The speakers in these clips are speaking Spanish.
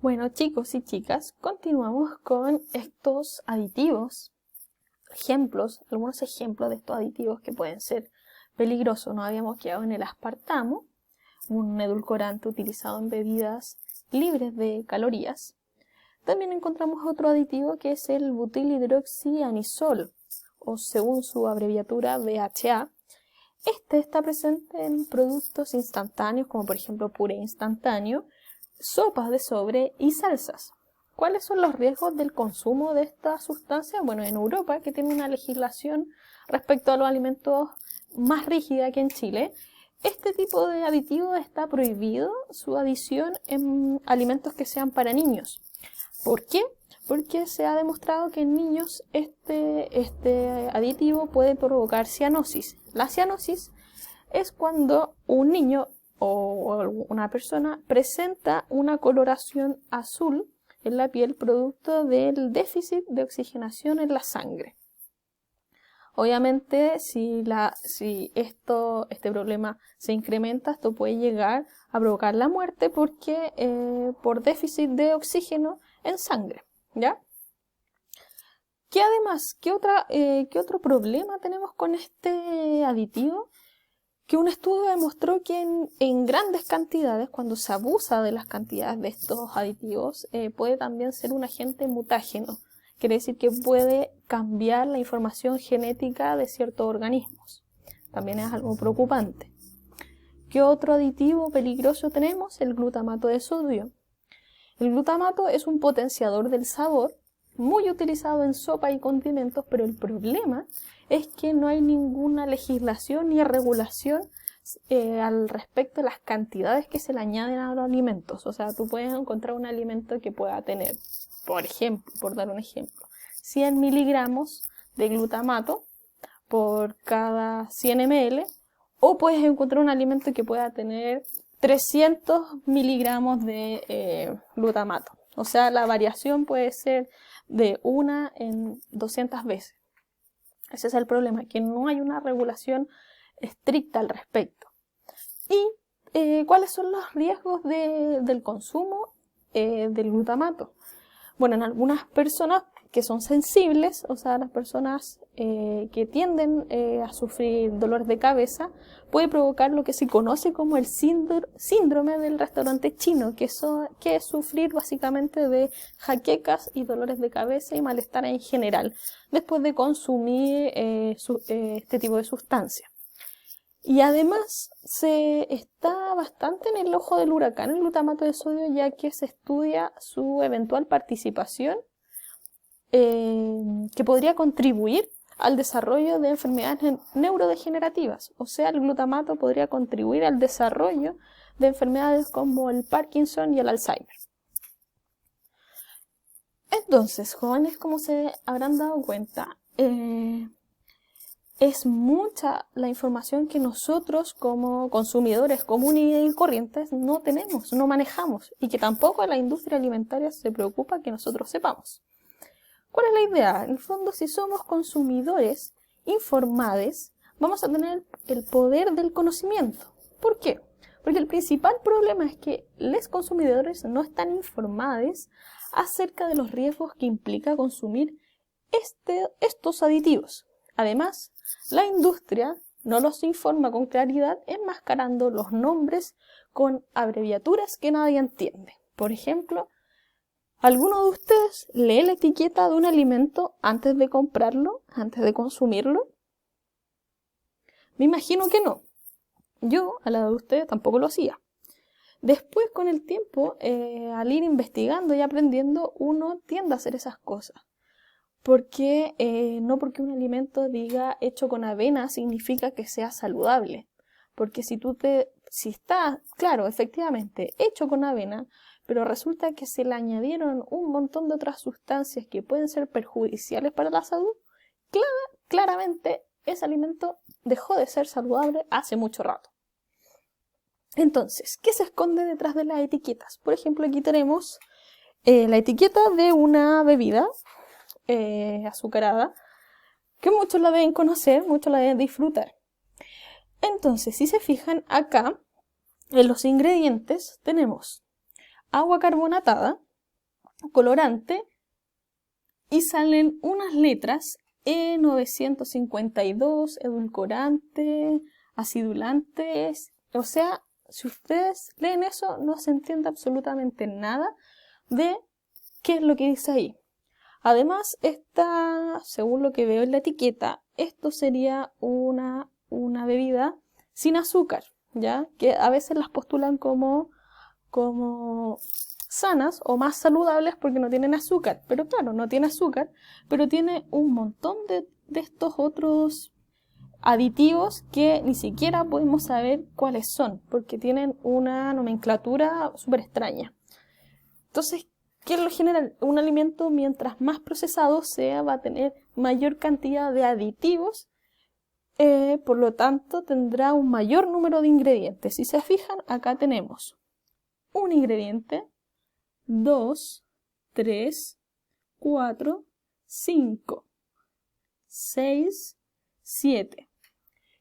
Bueno, chicos y chicas, continuamos con estos aditivos, algunos ejemplos de estos aditivos que pueden ser peligrosos. Nos habíamos quedado en el aspartamo, un edulcorante utilizado en bebidas libres de calorías. También encontramos otro aditivo que es el butilhidroxianisol, o según su abreviatura BHA. Este está presente en productos instantáneos, como por ejemplo puré instantáneo, sopas de sobre y salsas. ¿Cuáles son los riesgos del consumo de esta sustancia? Bueno, en Europa, que tiene una legislación respecto a los alimentos más rígida que en Chile, este tipo de aditivo está prohibido su adición en alimentos que sean para niños. ¿Por qué? Porque se ha demostrado que en niños este aditivo puede provocar cianosis. La cianosis es cuando un niño o una persona presenta una coloración azul en la piel producto del déficit de oxigenación en la sangre. Obviamente, si este problema se incrementa, esto puede llegar a provocar la muerte porque por déficit de oxígeno en sangre, ¿ya? ¿Qué otro problema tenemos con este aditivo? Que un estudio demostró que en grandes cantidades, cuando se abusa de las cantidades de estos aditivos, puede también ser un agente mutágeno. Quiere decir que puede cambiar la información genética de ciertos organismos. También es algo preocupante. ¿Qué otro aditivo peligroso tenemos? El glutamato de sodio. El glutamato es un potenciador del sabor, muy utilizado en sopa y condimentos, pero el problema es que no hay ninguna legislación ni regulación al respecto de las cantidades que se le añaden a los alimentos. O sea, tú puedes encontrar un alimento que pueda tener, por ejemplo, por dar un ejemplo, 100 miligramos de glutamato por cada 100 ml, o puedes encontrar un alimento que pueda tener 300 miligramos de glutamato. O sea, la variación puede ser de 1 en 200 veces. Ese es el problema, que no hay una regulación estricta al respecto. ¿Y cuáles son los riesgos del consumo del glutamato? Bueno, en algunas personas que son sensibles, o sea, las personas que tienden a sufrir dolor de cabeza, puede provocar lo que se conoce como el síndrome del restaurante chino, que es sufrir básicamente de jaquecas y dolores de cabeza y malestar en general, después de consumir este tipo de sustancia. Y además está bastante en el ojo del huracán el glutamato de sodio, ya que se estudia su eventual participación que podría contribuir al desarrollo de enfermedades neurodegenerativas. O sea, el glutamato podría contribuir al desarrollo de enfermedades como el Parkinson y el Alzheimer. Entonces, jóvenes, como se habrán dado cuenta, es mucha la información que nosotros como consumidores comunes y corrientes no tenemos, no manejamos, y que tampoco la industria alimentaria se preocupa que nosotros sepamos. ¿Cuál es la idea? En el fondo, si somos consumidores informados, vamos a tener el poder del conocimiento. ¿Por qué? Porque el principal problema es que los consumidores no están informados acerca de los riesgos que implica consumir estos aditivos. Además, la industria no los informa con claridad, enmascarando los nombres con abreviaturas que nadie entiende. Por ejemplo, ¿alguno de ustedes lee la etiqueta de un alimento antes de comprarlo, antes de consumirlo? Me imagino que no. Yo, al lado de ustedes, tampoco lo hacía. Después, con el tiempo, al ir investigando y aprendiendo, uno tiende a hacer esas cosas. Porque no porque un alimento diga hecho con avena significa que sea saludable. Porque si está, claro, efectivamente, hecho con avena, pero resulta que se le añadieron un montón de otras sustancias que pueden ser perjudiciales para la salud, claramente ese alimento dejó de ser saludable hace mucho rato. Entonces, ¿qué se esconde detrás de las etiquetas? Por ejemplo, aquí tenemos la etiqueta de una bebida azucarada, que muchos la deben conocer, muchos la deben disfrutar. Entonces, si se fijan acá, en los ingredientes tenemos agua carbonatada, colorante y salen unas letras E952, edulcorante, acidulantes. O sea, si ustedes leen eso, no se entiende absolutamente nada de qué es lo que dice ahí. Además, según lo que veo en la etiqueta, esto sería una bebida sin azúcar, ¿ya? Que a veces las postulan como sanas o más saludables porque no tienen azúcar. Pero claro, no tiene azúcar, pero tiene un montón de estos otros aditivos que ni siquiera podemos saber cuáles son, porque tienen una nomenclatura súper extraña. Entonces, ¿qué es lo general? Un alimento, mientras más procesado sea, va a tener mayor cantidad de aditivos, por lo tanto tendrá un mayor número de ingredientes. Si se fijan, acá tenemos un ingrediente, 2, 3, 4, 5, 6, 7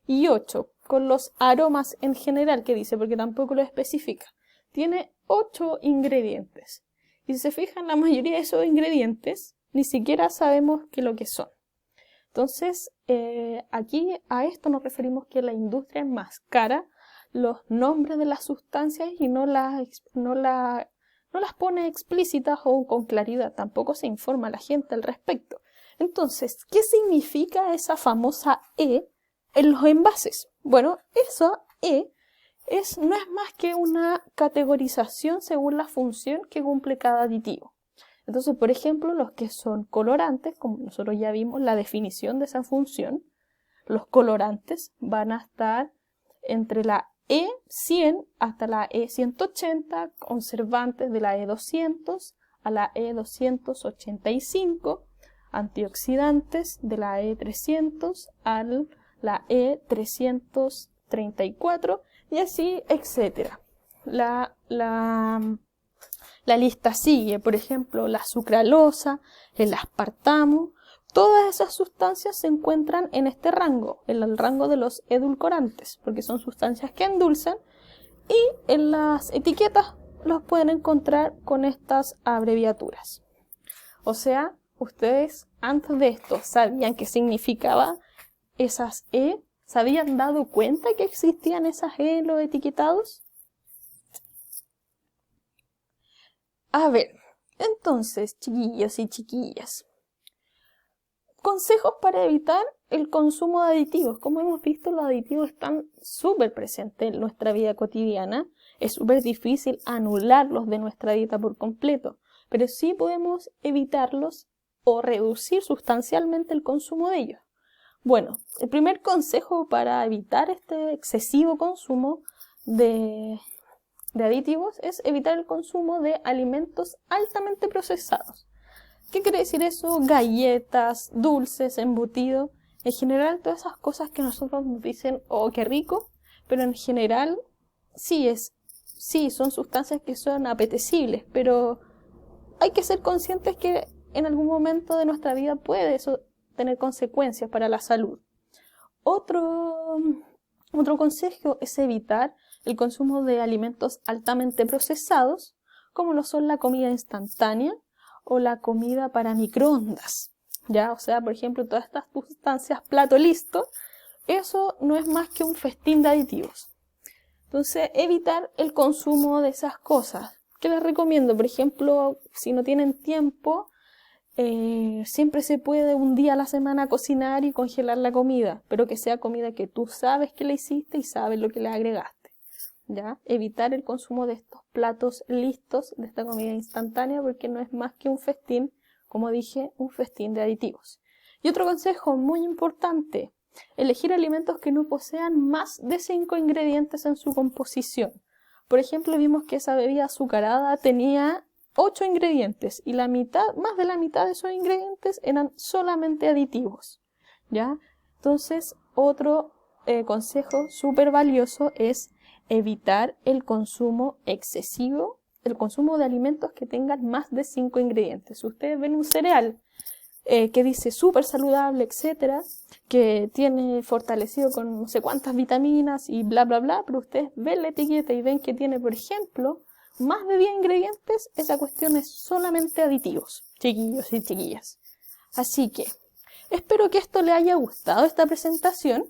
y 8, con los aromas en general que dice, porque tampoco lo especifica. Tiene 8 ingredientes. Y si se fijan, la mayoría de esos ingredientes ni siquiera sabemos qué es lo que son. Entonces, aquí a esto nos referimos que la industria enmascara los nombres de las sustancias y no las pone explícitas o con claridad. Tampoco se informa a la gente al respecto. Entonces, ¿qué significa esa famosa E en los envases? Bueno, esa E no es más que una categorización según la función que cumple cada aditivo. Entonces, por ejemplo, los que son colorantes, como nosotros ya vimos la definición de esa función, los colorantes van a estar entre la E100 hasta la E180, conservantes de la E200 a la E285, antioxidantes de la E300 a la E334 y así, etcétera. La lista sigue, por ejemplo, la sucralosa, el aspartamo. Todas esas sustancias se encuentran en este rango, en el rango de los edulcorantes, porque son sustancias que endulzan y en las etiquetas los pueden encontrar con estas abreviaturas. O sea, ustedes antes de esto sabían qué significaba esas E, ¿se habían dado cuenta que existían esas E en los etiquetados? A ver, entonces, chiquillos y chiquillas, consejos para evitar el consumo de aditivos. Como hemos visto, los aditivos están súper presentes en nuestra vida cotidiana. Es súper difícil anularlos de nuestra dieta por completo, pero sí podemos evitarlos o reducir sustancialmente el consumo de ellos. Bueno, el primer consejo para evitar este excesivo consumo de aditivos es evitar el consumo de alimentos altamente procesados. ¿Qué quiere decir eso? Galletas, dulces, embutidos. En general, todas esas cosas que nosotros nos dicen, oh, qué rico, pero en general sí, son sustancias que son apetecibles, pero hay que ser conscientes que en algún momento de nuestra vida puede eso tener consecuencias para la salud. Otro consejo es evitar el consumo de alimentos altamente procesados, como lo son la comida instantánea o la comida para microondas. ¿Ya? O sea, por ejemplo, todas estas sustancias plato listo, eso no es más que un festín de aditivos. Entonces, evitar el consumo de esas cosas. ¿Qué les recomiendo? Por ejemplo, si no tienen tiempo, siempre se puede un día a la semana cocinar y congelar la comida, pero que sea comida que tú sabes que le hiciste y sabes lo que le agregaste. ¿Ya? Evitar el consumo de estos platos listos, de esta comida instantánea, porque no es más que un festín, como dije, un festín de aditivos. Y otro consejo muy importante, elegir alimentos que no posean más de 5 ingredientes en su composición. Por ejemplo, vimos que esa bebida azucarada tenía 8 ingredientes y más de la mitad de esos ingredientes eran solamente aditivos. ¿Ya? Entonces, otro consejo súper valioso es evitar el consumo excesivo, el consumo de alimentos que tengan más de 5 ingredientes. Si ustedes ven un cereal que dice súper saludable, etcétera, que tiene fortalecido con no sé cuántas vitaminas y bla bla bla, pero ustedes ven la etiqueta y ven que tiene, por ejemplo, más de 10 ingredientes, esa cuestión es solamente aditivos, chiquillos y chiquillas. Así que espero que esto les haya gustado, esta presentación.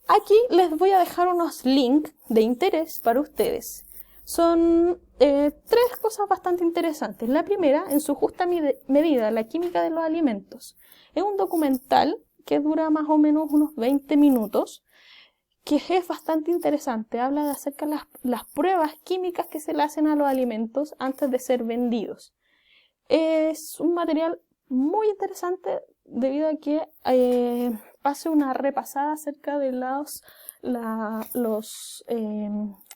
Aquí les voy a dejar unos links de interés para ustedes. Son 3 cosas bastante interesantes. La primera, en su justa medida, la química de los alimentos. Es un documental que dura más o menos unos 20 minutos, que es bastante interesante. Habla de acerca de las pruebas químicas que se le hacen a los alimentos antes de ser vendidos. Es un material muy interesante debido a que hace una repasada acerca de los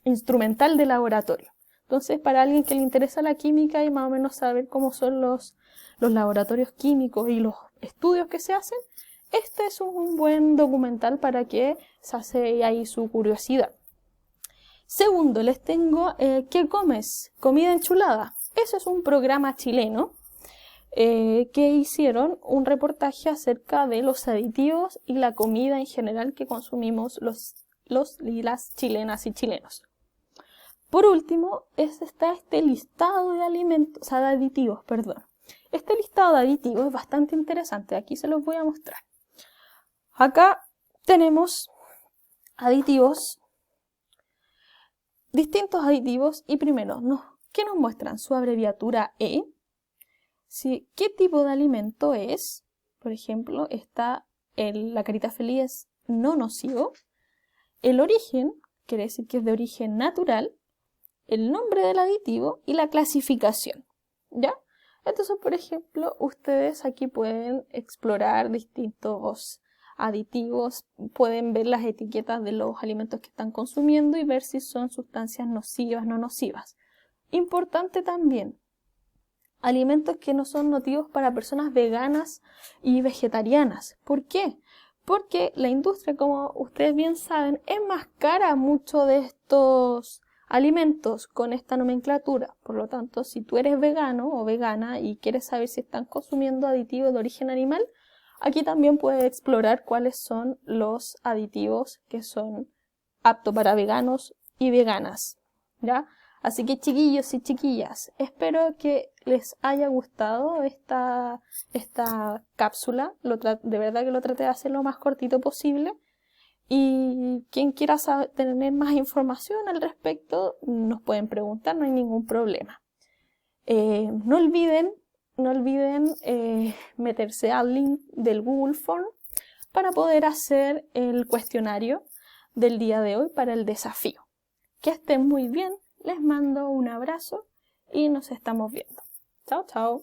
instrumental de laboratorio. Entonces, para alguien que le interesa la química y más o menos saber cómo son los laboratorios químicos y los estudios que se hacen, este es un buen documental para que sacie ahí su curiosidad. Segundo, les tengo ¿Qué comes? Comida enchulada. Ese es un programa chileno que hicieron un reportaje acerca de los aditivos y la comida en general que consumimos los y las chilenas y chilenos. Por último, está este listado de alimentos, o sea, de aditivos, perdón. Este listado de aditivos es bastante interesante, aquí se los voy a mostrar. Acá tenemos aditivos, distintos aditivos, y primero, ¿qué nos muestran? Su abreviatura E. ¿Qué tipo de alimento es? Por ejemplo, está la carita feliz no nocivo. El origen, quiere decir que es de origen natural. El nombre del aditivo y la clasificación. ¿Ya? Entonces, por ejemplo, ustedes aquí pueden explorar distintos aditivos, pueden ver las etiquetas de los alimentos que están consumiendo y ver si son sustancias nocivas o no nocivas. Importante también, alimentos que no son nocivos para personas veganas y vegetarianas. ¿Por qué? Porque la industria, como ustedes bien saben, enmascara mucho de estos alimentos con esta nomenclatura. Por lo tanto, si tú eres vegano o vegana y quieres saber si están consumiendo aditivos de origen animal, aquí también puedes explorar cuáles son los aditivos que son aptos para veganos y veganas, ¿ya? Así que, chiquillos y chiquillas, espero que les haya gustado esta cápsula. De verdad que lo traté de hacer lo más cortito posible. Y quien quiera tener más información al respecto, nos pueden preguntar, no hay ningún problema. No olviden meterse al link del Google Form para poder hacer el cuestionario del día de hoy para el desafío. Que estén muy bien, les mando un abrazo y nos estamos viendo. Chao, chao.